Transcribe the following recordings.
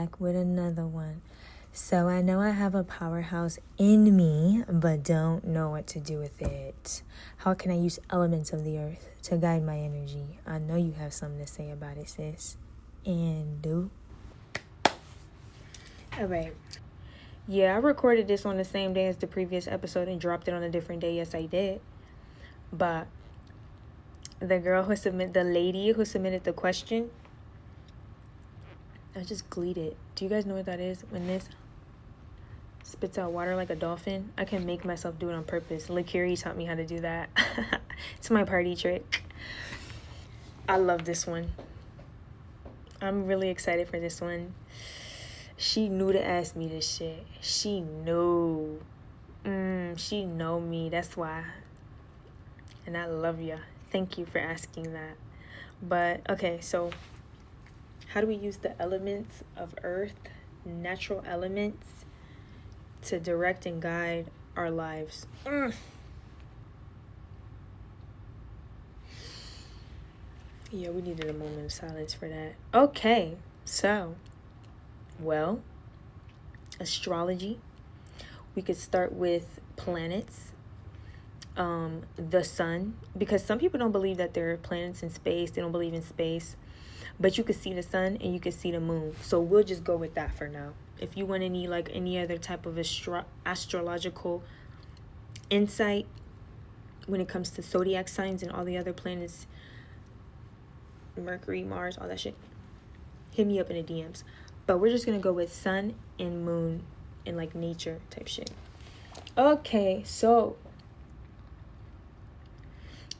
back with another one. So I know I have a powerhouse in me, but don't know what to do with it. How can I use elements of the earth to guide my energy? I know you have something to say about it, sis. And do. All right. Yeah, I recorded this on the same day as the previous episode and dropped it on a different day. Yes, I did. But the lady who submitted the question, I just gleed. Do you guys know what that is? When this spits out water like a dolphin. I can make myself do it on purpose. Lakiri taught me how to do that. It's my party trick. I love this one. I'm really excited for this one. She knew to ask me this shit. She knew. She know me. That's why. And I love ya. Thank you for asking that. But, okay, so how do we use the elements of earth, natural elements, to direct and guide our lives? Yeah, we needed a moment of silence for that. Okay, so, well, astrology. We could start with planets, the sun, because some people don't believe that there are planets in space. They don't believe in space, but you could see the sun and you could see the moon. So we'll just go with that for now. If you want any other type of astrological insight when it comes to zodiac signs and all the other planets, Mercury, Mars, all that shit, hit me up in the DMs. But we're just gonna go with sun and moon and like nature type shit. Okay, so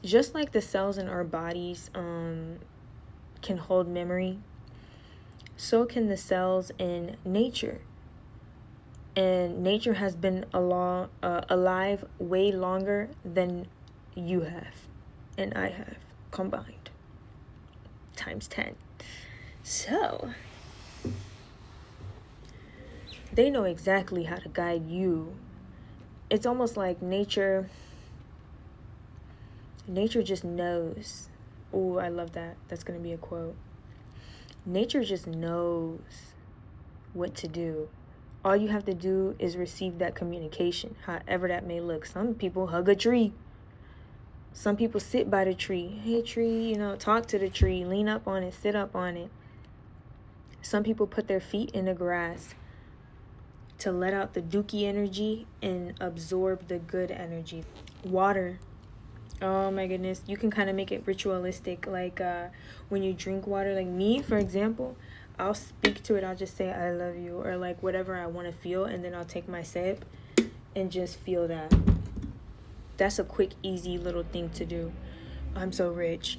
just like the cells in our bodies can hold memory, so can the cells in nature. And nature has been alive way longer than you have and I have combined, times 10. So they know exactly how to guide you. It's almost like nature just knows. Oh, I love that. That's going to be a quote. Nature just knows what to do. All you have to do is receive that communication, however that may look. Some people hug a tree. Some people sit by the tree. Hey, tree, talk to the tree, lean up on it, sit up on it. Some people put their feet in the grass to let out the dookie energy and absorb the good energy. Water. Oh my goodness. You can kind of make it ritualistic. Like when you drink water, like me, for example, I'll speak to it. I'll just say, I love you, or like whatever I want to feel. And then I'll take my sip and just feel that. That's a quick, easy little thing to do. I'm so rich.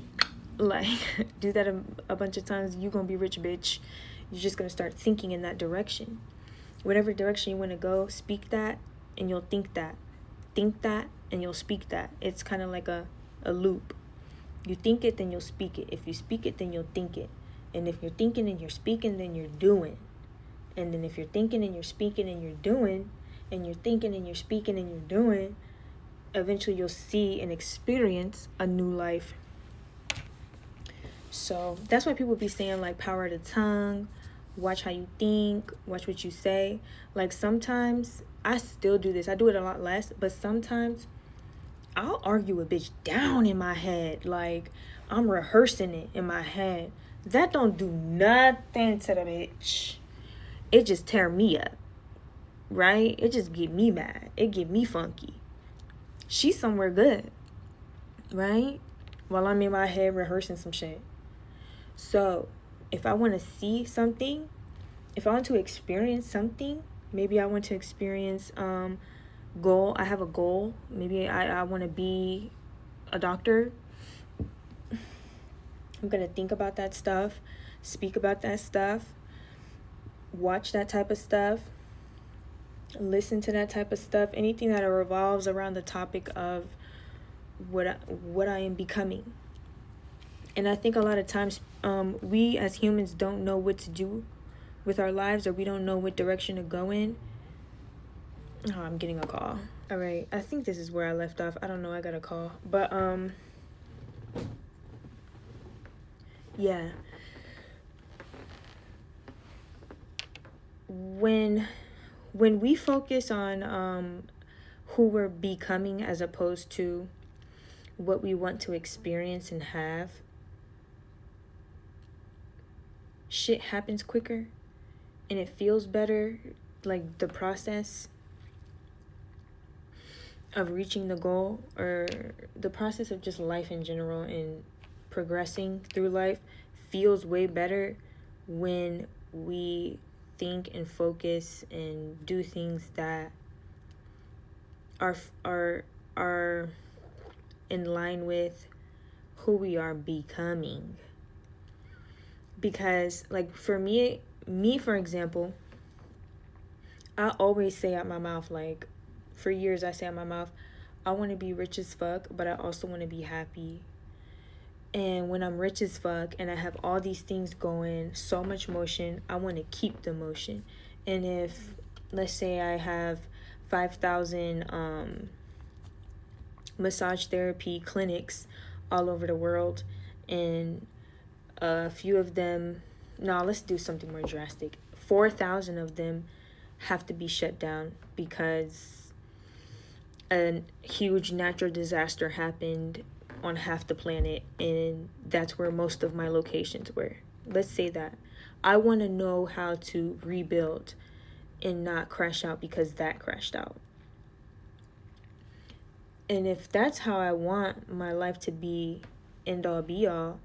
Like, do that a bunch of times. You're going to be rich, bitch. You're just going to start thinking in that direction. Whatever direction you want to go, speak that and you'll think that. Think that and you'll speak that. It's kind of like a loop. You think it, then you'll speak it. If you speak it, then you'll think it. And if you're thinking and you're speaking, then you're doing. And then if you're thinking and you're speaking and you're doing, and you're thinking and you're speaking and you're doing, eventually you'll see and experience a new life. So that's why people be saying like power of the tongue, watch how you think, watch what you say. Like sometimes I still do this. I do it a lot less, but sometimes I'll argue a bitch down in my head. Like I'm rehearsing it in my head. That don't do nothing to the bitch. It just tear me up, right? It just get me mad. It get me funky. She's somewhere good, right? While I'm in my head rehearsing some shit. So if I want to see something, if I want to experience something, maybe I want to experience goal. I have a goal. Maybe I want to be a doctor. I'm going to think about that stuff, speak about that stuff, watch that type of stuff, listen to that type of stuff, anything that revolves around the topic of what I am becoming. And I think a lot of times we as humans don't know what to do with our lives, or we don't know what direction to go in. Oh, I'm getting a call. All right, I think this is where I left off. I don't know, I got a call. But yeah. when we focus on who we're becoming as opposed to what we want to experience and have, shit happens quicker and it feels better. Like the process of reaching the goal, or the process of just life in general and progressing through life, feels way better when we think and focus and do things that are in line with who we are becoming. Because like for me for example, I always say out my mouth, like for years I say out my mouth, I want to be rich as fuck, but I also want to be happy. And when I'm rich as fuck and I have all these things going, so much motion, I want to keep the motion. And if, let's say I have 5,000 massage therapy clinics all over the world, and a few of them, no, let's do something more drastic. 4,000 of them have to be shut down because a huge natural disaster happened on half the planet, and that's where most of my locations were. Let's say that. I want to know how to rebuild and not crash out because that crashed out. And if that's how I want my life to be, end all be all,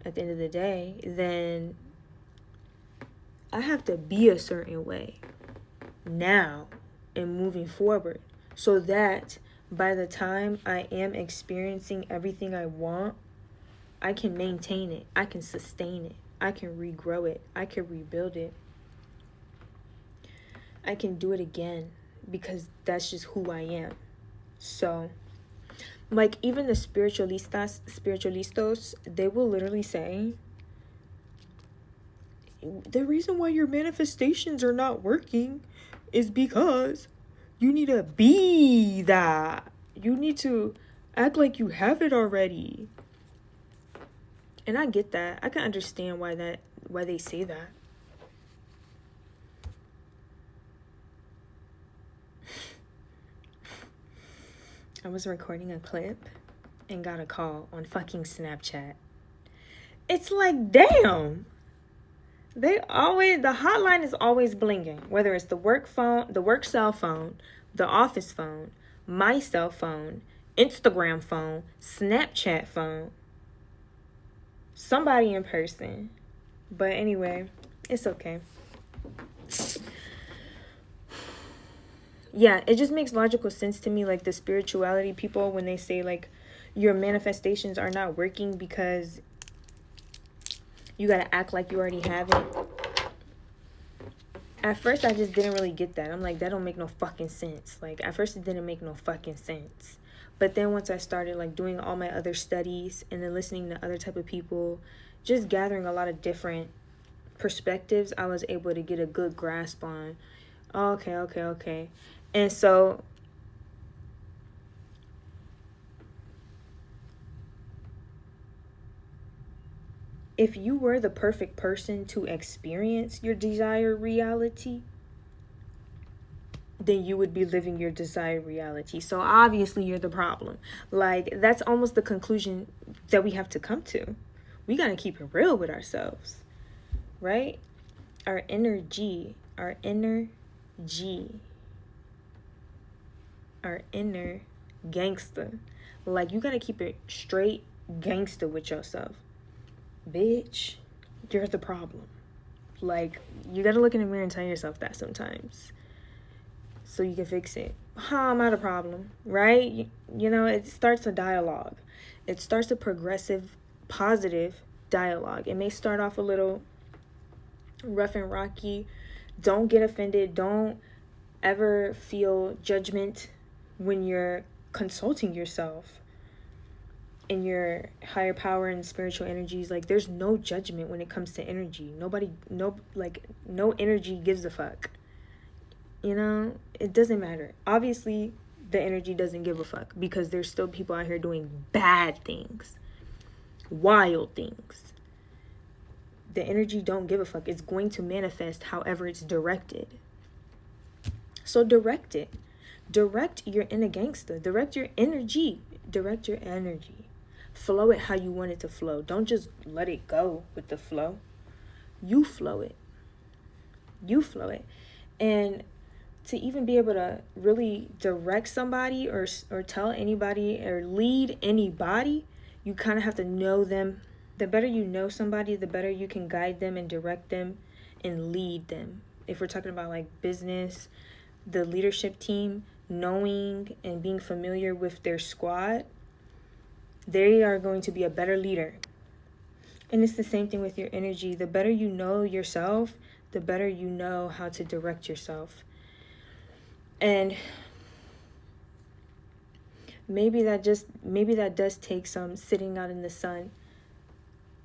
at the end of the day, then I have to be a certain way now and moving forward, so that by the time I am experiencing everything I want, I can maintain it, I can sustain it, I can regrow it, I can rebuild it, I can do it again, because that's just who I am. So, like, even the spiritualistas, they will literally say, the reason why your manifestations are not working is because you need to be that. You need to act like you have it already. And I get that. I can understand why they say that. I was recording a clip and got a call on fucking Snapchat. It's like, damn. The hotline is always blinging, whether it's the work phone, the work cell phone, the office phone, my cell phone, Instagram phone, Snapchat phone, somebody in person. But anyway, it's okay. Yeah, it just makes logical sense to me, like the spirituality people, when they say like your manifestations are not working because you gotta act like you already have it. At first, I just didn't really get that. I'm like, that don't make no fucking sense. Like, at first, it didn't make no fucking sense. But then once I started, like, doing all my other studies and then listening to other type of people, just gathering a lot of different perspectives, I was able to get a good grasp on, oh, okay. And so, if you were the perfect person to experience your desired reality, then you would be living your desired reality. So obviously you're the problem. Like, that's almost the conclusion that we have to come to. We got to keep it real with ourselves, right? Our inner gangster. Like, you got to keep it straight gangster with yourself. Bitch, you're the problem. Like, you got to look in the mirror and tell yourself that sometimes, so you can fix it. I'm not a problem, right? You know, it starts a dialogue. It starts a progressive, positive dialogue. It may start off a little rough and rocky. Don't get offended. Don't ever feel judgment when you're consulting yourself in your higher power and spiritual energies. Like, there's no judgment when it comes to energy. No energy gives a fuck. You know, it doesn't matter. Obviously, the energy doesn't give a fuck, because there's still people out here doing bad things, wild things. The energy don't give a fuck. It's going to manifest however it's directed. So direct it. Direct your inner gangster. Direct your energy. Direct your energy. Flow it how you want it to flow. Don't just let it go with the flow. You flow it. You flow it. And to even be able to really direct somebody or tell anybody or lead anybody, you kind of have to know them. The better you know somebody, the better you can guide them and direct them and lead them. If we're talking about like business, the leadership team, knowing and being familiar with their squad, they are going to be a better leader. And it's the same thing with your energy. The better you know yourself, the better you know how to direct yourself. And maybe that does take some sitting out in the sun.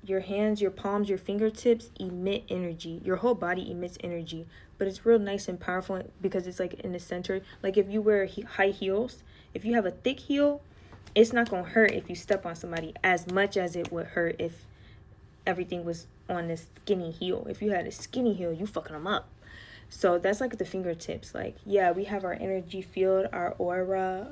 Your hands, your palms, your fingertips emit energy. Your whole body emits energy. But it's real nice and powerful because it's like in the center. Like if you wear high heels, if you have a thick heel, it's not going to hurt if you step on somebody as much as it would hurt if everything was on this skinny heel. If you had a skinny heel, you fucking them up. So that's like the fingertips. Like, yeah, we have our energy field, our aura,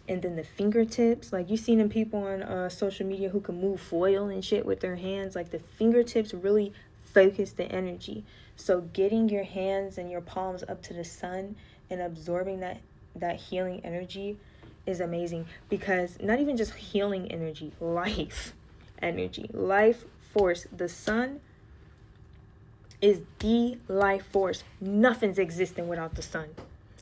and then the fingertips. Like, you've seen them people on social media who can move foil and shit with their hands. Like, the fingertips really focus the energy. So getting your hands and your palms up to the sun and absorbing that healing energy is amazing. Because not even just healing energy, life energy, life force. The sun is the life force. Nothing's existing without the sun.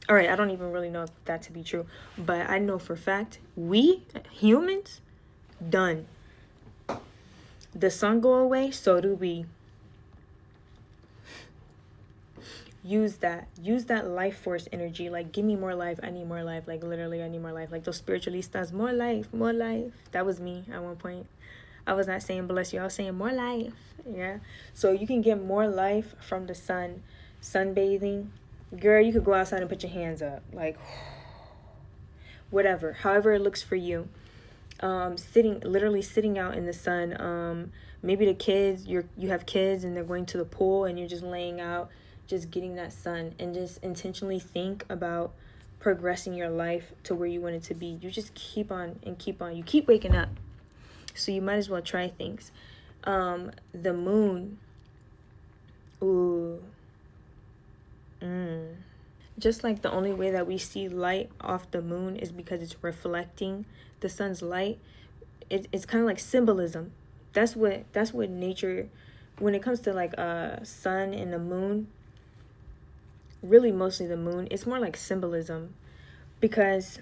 All right, I don't even really know if that to be true, but I know for a fact, we humans, done. The sun go away, so do we. Use that life force energy. Like, give me more life. I need more life. Like, literally, I need more life. Like those spiritualistas, more life, more life. That was me at one point. I was not saying bless you. I was saying more life. Yeah. So you can get more life from the sun. Sunbathing. Girl, you could go outside and put your hands up. Like, whatever. However it looks for you. Literally sitting out in the sun. Maybe the kids, you have kids and they're going to the pool and you're just laying out, just getting that sun, and just intentionally think about progressing your life to where you want it to be. You just keep on and keep on. You keep waking up. So you might as well try things. The moon. Ooh. Just like the only way that we see light off the moon is because it's reflecting the sun's light. It's kind of like symbolism. That's what nature, when it comes to like sun and the moon, really mostly the moon, it's more like symbolism because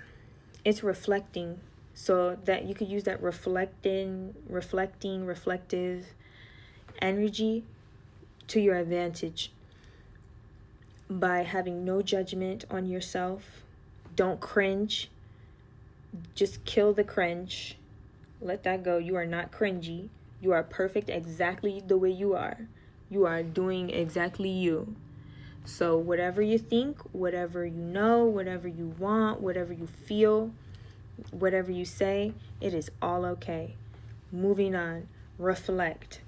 it's reflecting. So that you could use that reflective energy to your advantage by having no judgment on yourself. Don't cringe. Just kill the cringe. Let that go. You are not cringy. You are perfect exactly the way you are. You are doing exactly you. So whatever you think, whatever you know, whatever you want, whatever you feel, whatever you say, it is all okay. Moving on. Reflect.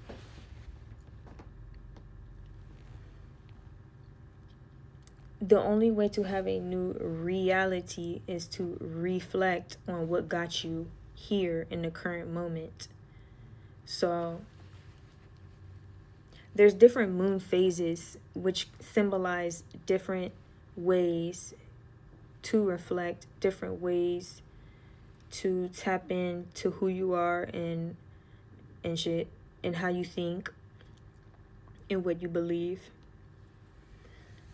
The only way to have a new reality is to reflect on what got you here in the current moment. So there's different moon phases which symbolize different ways to reflect, different ways to tap into who you are and shit, and how you think and what you believe.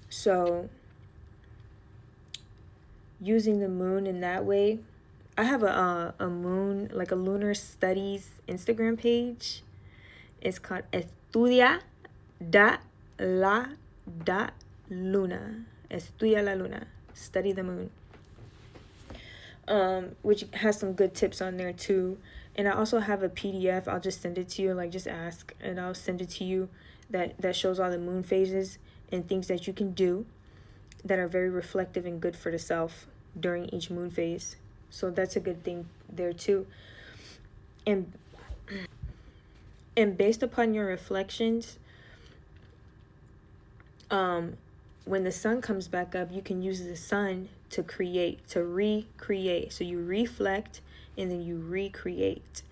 So using the moon in that way, I have a moon, like a lunar studies Instagram page. It's called Estudia la luna. Estudia la luna. Study the moon. Which has some good tips on there too. And I also have a PDF. I'll just send it to you. Like, just ask and I'll send it to you. That shows all the moon phases and things that you can do that are very reflective and good for the self during each moon phase. So that's a good thing there too. And And based upon your reflections, when the sun comes back up, you can use the sun to create, to recreate. So you reflect and then you recreate.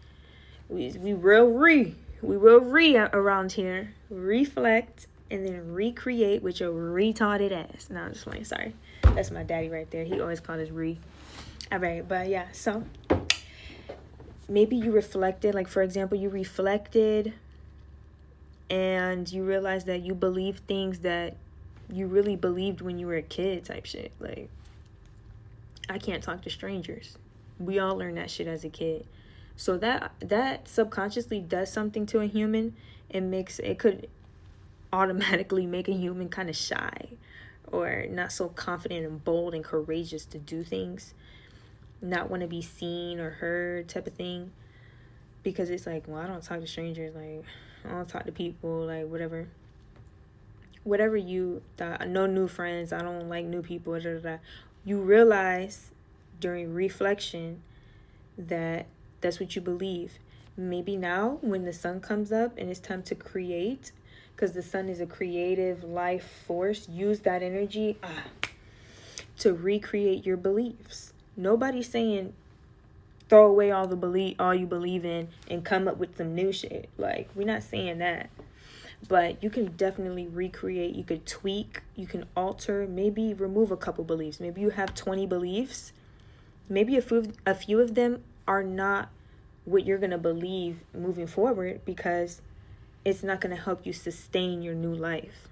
We will re around here. Reflect and then recreate with your retarded ass. No, I'm just playing. Sorry, that's my daddy right there. He always called us re. All right, but yeah. So maybe you reflected. Like for example, you reflected, and you realized that you believed things that you really believed when you were a kid, type shit. Like, I can't talk to strangers. We all learned that shit as a kid. So that subconsciously does something to a human. It could automatically make a human kind of shy or not so confident and bold and courageous to do things, not want to be seen or heard type of thing, because it's like, well, I don't talk to strangers, like I don't talk to people, like whatever you thought, no new friends, I don't like new people, da, da, da. You realize during reflection that that's what you believe. Maybe now when the sun comes up and it's time to create, because the sun is a creative life force, use that energy to recreate your beliefs. Nobody's saying throw away all you believe in and come up with some new shit. Like, we're not saying that. But you can definitely recreate. You could tweak. You can alter. Maybe remove a couple beliefs. Maybe you have 20 beliefs. Maybe a few of them are not what you're going to believe moving forward, because it's not going to help you sustain your new life.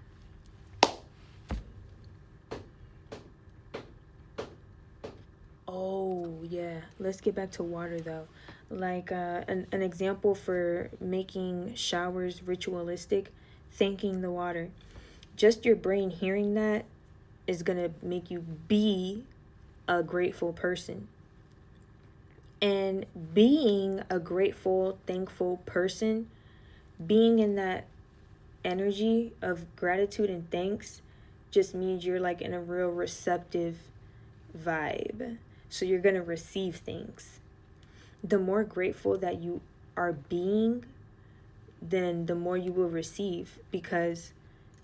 Oh, yeah. Let's get back to water, though. Like an example for making showers ritualistic, thanking the water. Just your brain hearing that is going to make you be a grateful person. And being a grateful, thankful person, being in that energy of gratitude and thanks, just means you're like in a real receptive vibe. So you're going to receive things. The more grateful that you are being, then the more you will receive, because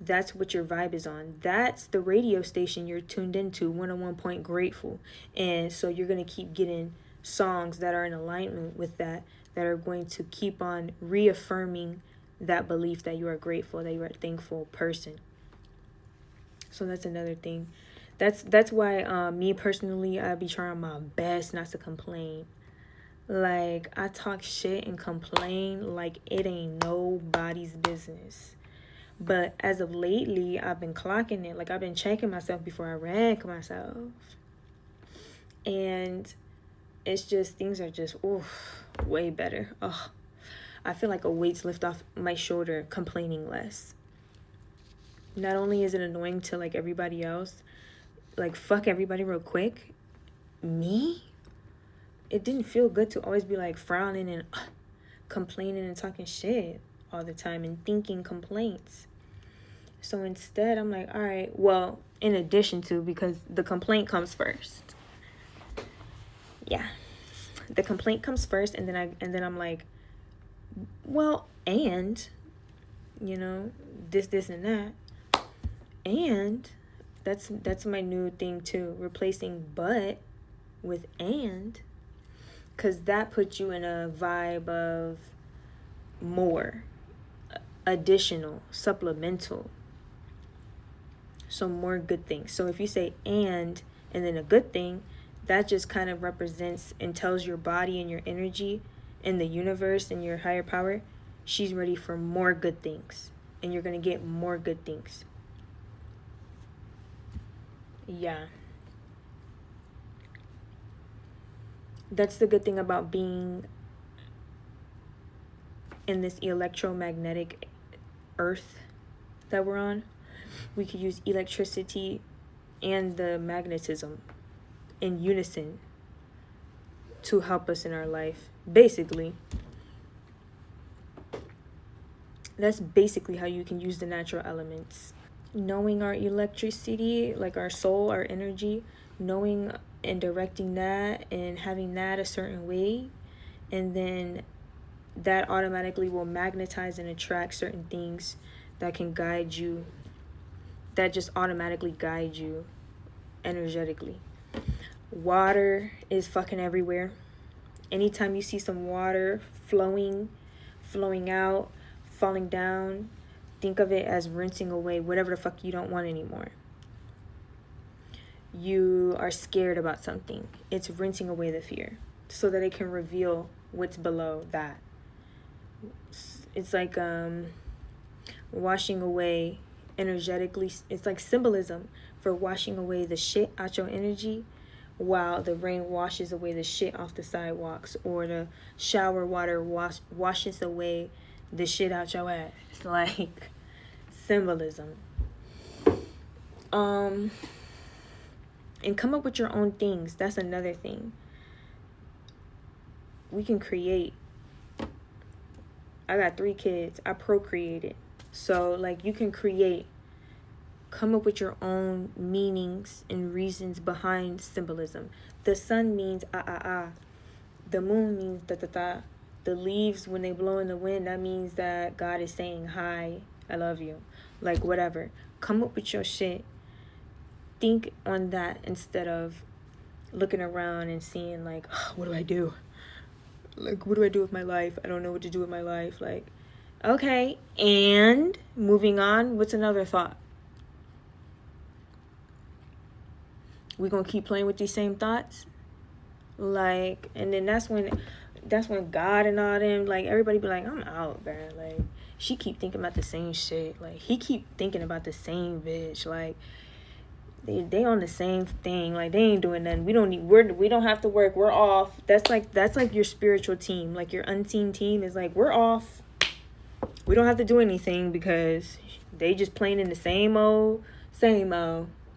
that's what your vibe is on. That's the radio station you're tuned into, 101 Point Grateful. And so you're going to keep getting songs that are in alignment with that are going to keep on reaffirming that belief that you are grateful, that you are a thankful person. So that's another thing. That's why me personally, I be trying my best not to complain. Like, I talk shit and complain like it ain't nobody's business. But as of lately, I've been clocking it. Like, I've been checking myself before I rank myself. And it's just, things are just, way better. I feel like a weight's lift off my shoulder, complaining less. Not only is it annoying to, like, everybody else, like, fuck everybody real quick, me? It didn't feel good to always be, like, frowning and complaining and talking shit all the time and thinking complaints. So instead, I'm like, all right, well, in addition to, because the complaint comes first. Yeah. The complaint comes first, and then I'm like, well, and, you know, this and that. And that's my new thing too, replacing but with and, because that puts you in a vibe of more, additional, supplemental. So more good things. So if you say and then a good thing, that just kind of represents and tells your body and your energy and the universe and your higher power, she's ready for more good things, and you're going to get more good things. Yeah. That's the good thing about being in this electromagnetic earth that we're on. We could use electricity and the magnetism in unison to help us in our life. Basically, that's basically how you can use the natural elements. Knowing our electricity, like our soul, our energy, knowing and directing that and having that a certain way, and then that automatically will magnetize and attract certain things that can guide you, that just automatically guide you energetically. Water is fucking everywhere. Anytime you see some water flowing out, falling down, think of it as rinsing away whatever the fuck you don't want anymore. You are scared about something. It's rinsing away the fear so that it can reveal what's below that. It's like washing away energetically. It's like symbolism for washing away the shit out your energy, while the rain washes away the shit off the sidewalks, or the shower water washes away the shit out your ass. Like symbolism. And come up with your own things. That's another thing. We can create. I got 3 kids. I procreated. So like you can create. Come up with your own meanings and reasons behind symbolism. The sun means The moon means da. The leaves, when they blow in the wind, that means that God is saying hi, I love you. Like whatever. Come up with your shit. Think on that instead of looking around and seeing like, oh, what do I do? Like, what do I do with my life? I don't know what to do with my life. Like, okay, and moving on, what's another thought? We gonna keep playing with these same thoughts? Like, and then that's when God and all them, like, everybody be like, I'm out, man. Like, she keep thinking about the same shit. Like, he keep thinking about the same bitch. Like, they on the same thing. Like, they ain't doing nothing. We don't have to work. We're off. That's like your spiritual team. Like, your unseen team is like, we're off. We don't have to do anything because they just playing in the same old.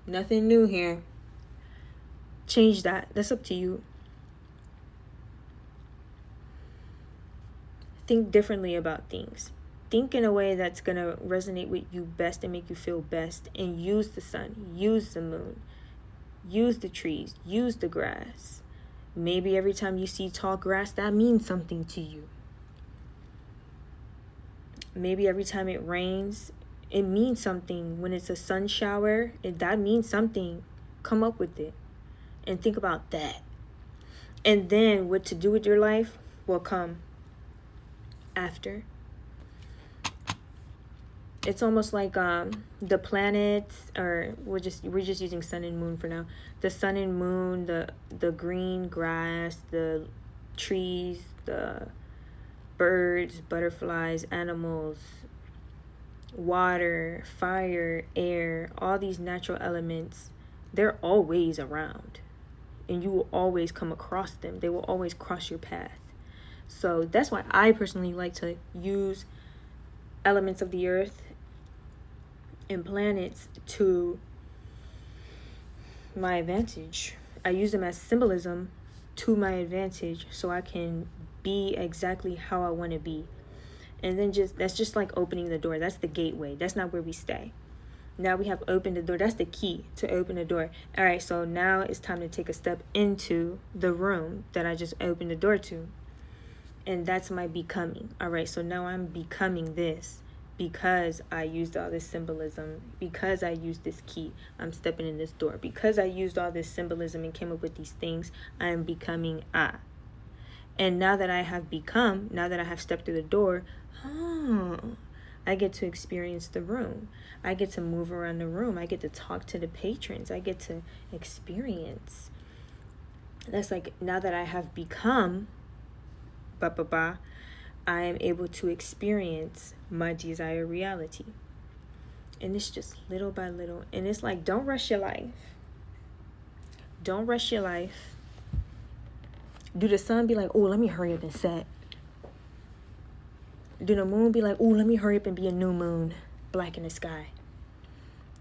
Nothing new here. Change that. That's up to you. Think differently about things. Think in a way that's going to resonate with you best and make you feel best. And use the sun. Use the moon. Use the trees. Use the grass. Maybe every time you see tall grass, that means something to you. Maybe every time it rains, it means something. When it's a sun shower, that means something. Come up with it. And think about that. And then what to do with your life will come after. It's almost like the planets, or we're just using sun and moon for now. The sun and moon, the green grass, the trees, the birds, butterflies, animals, water, fire, air, all these natural elements, they're always around. And you will always come across them. They will always cross your path. So that's why I personally like to use elements of the earth and planets to my advantage. I use them as symbolism to my advantage so I can be exactly how I want to be. And then that's just like opening the door. That's the gateway. That's not where we stay. Now we have opened the door. That's the key to open the door. All right, so now it's time to take a step into the room that I just opened the door to. And that's my becoming. All right, so now I'm becoming this because I used all this symbolism, because I used this key. I'm stepping in this door. Because I used all this symbolism and came up with these things, I am becoming I. And now that I have become, now that I have stepped through the door, I get to experience the room. I get to move around the room. I get to talk to the patrons. I get to experience. That's like, now that I have become, I am able to experience my desired reality. And it's just little by little. And it's like, don't rush your life. Don't rush your life. Do the sun be like, oh, let me hurry up and set? Do the moon be like, oh, let me hurry up and be a new moon, black in the sky?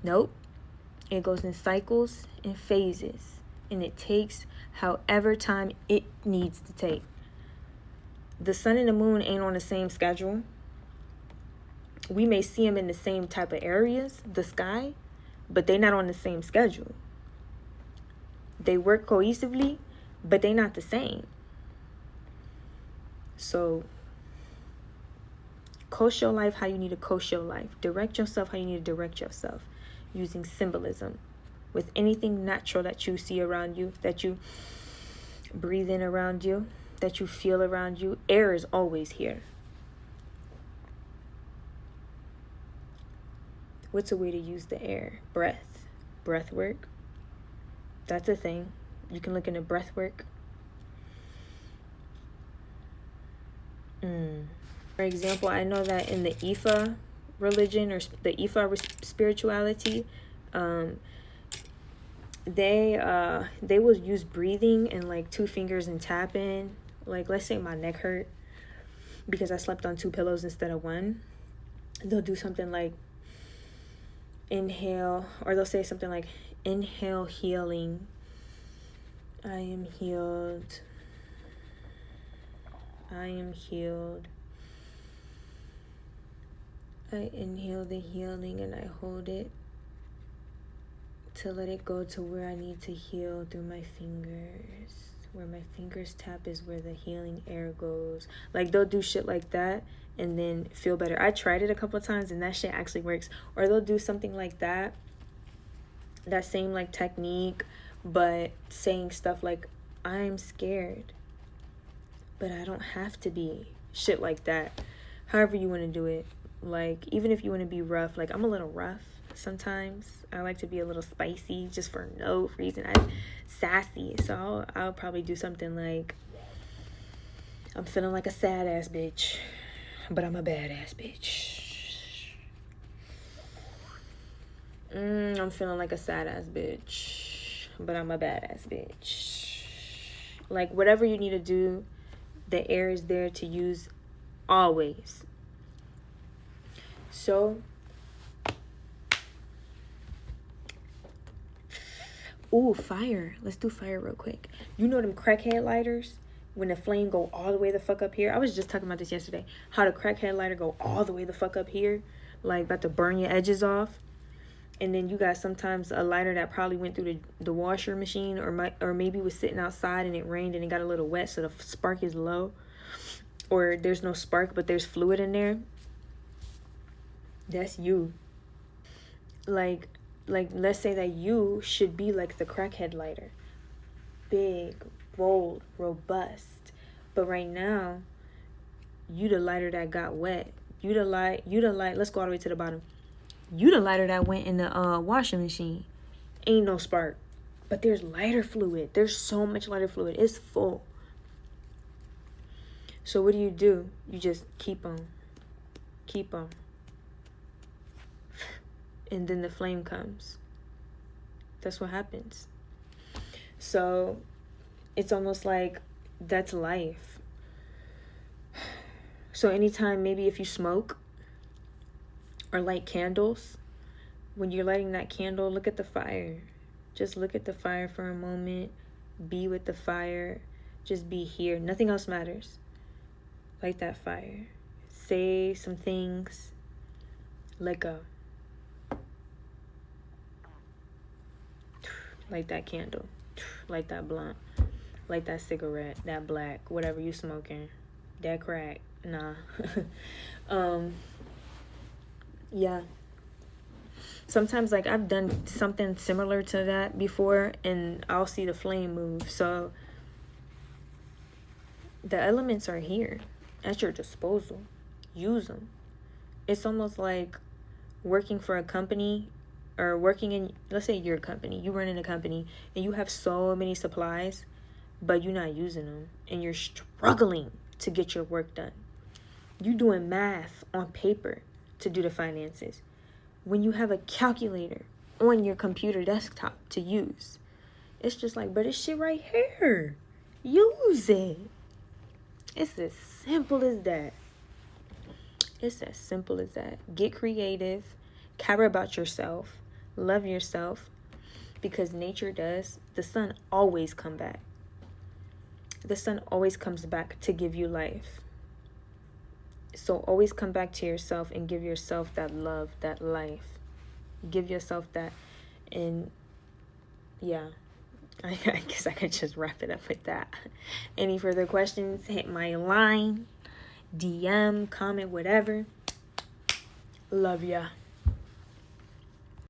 Nope. It goes in cycles and phases. And it takes however time it needs to take. The sun and the moon ain't on the same schedule. We may see them in the same type of areas, the sky, but they're not on the same schedule. They work cohesively, but they're not the same. So Coast your life how you need to coast your life. Direct yourself how you need to direct yourself, using symbolism. With anything natural that you see around you, that you breathe in around you, that you feel around you, air is always here. What's a way to use the air? Breath work. That's a thing. You can look into breath work. For example, I know that in the Ifa religion, or the Ifa spirituality, they will use breathing and like 2 fingers and tapping. Like, let's say my neck hurt because I slept on 2 pillows instead of 1. They'll do something like inhale, or they'll say something like, inhale healing, I am healed, I am healed. I inhale the healing and I hold it to let it go to where I need to heal through my fingers. Where my fingers tap is where the healing air goes. Like, they'll do shit like that and then feel better. I tried it a couple of times and that shit actually works. Or they'll do something like that same like technique, but saying stuff like, I'm scared, but I don't have to be. Shit like that. However you want to do it. Like, even if you want to be rough, like, I'm a little rough sometimes. I like to be a little spicy just for no reason. I'm sassy, so I'll probably do something like, I'm feeling like a sad ass bitch, but I'm a badass bitch. I'm feeling like a sad ass bitch, but I'm a badass bitch. Like, whatever you need to do, the air is there to use always. So, ooh, fire. Let's do fire real quick. You know them crackhead lighters? When the flame go all the way the fuck up here? I was just talking about this yesterday. How the crackhead lighter go all the way the fuck up here. Like, about to burn your edges off. And then you got sometimes a lighter that probably went through the washer machine, or maybe was sitting outside and it rained and it got a little wet, so the spark is low. Or there's no spark, but there's fluid in there. That's you. Like let's say that you should be like the crackhead lighter. Big, bold, robust. But right now, you the lighter that got wet. You the light, let's go all the way to the bottom. You the lighter that went in the washing machine. Ain't no spark. But there's lighter fluid. There's so much lighter fluid. It's full. So what do? You just keep on. Keep on. And then the flame comes. That's what happens. So it's almost like that's life. So anytime, maybe if you smoke or light candles, when you're lighting that candle, look at the fire. Just look at the fire for a moment. Be with the fire. Just be here. Nothing else matters. Light that fire. Say some things. Let go. Light that candle. Light that blunt. Light that cigarette. That black. Whatever you smoking. That crack. Nah. Yeah. Sometimes, like, I've done something similar to that before, and I'll see the flame move. So the elements are here at your disposal. Use them. It's almost like working for a company, or working in, let's say you're a company, you run in a company and you have so many supplies, but you're not using them and you're struggling to get your work done. You're doing math on paper to do the finances when you have a calculator on your computer desktop to use. It's just like, but this shit right here, use it. It's as simple as that. It's as simple as that. Get creative, care about yourself, love yourself, because nature does. The sun always comes back. The sun always comes back to give you life. So always come back to yourself and give yourself that love, that life. Give yourself that. And yeah, I guess I could just wrap it up with that. Any further questions, hit my line, DM, comment, whatever. Love ya.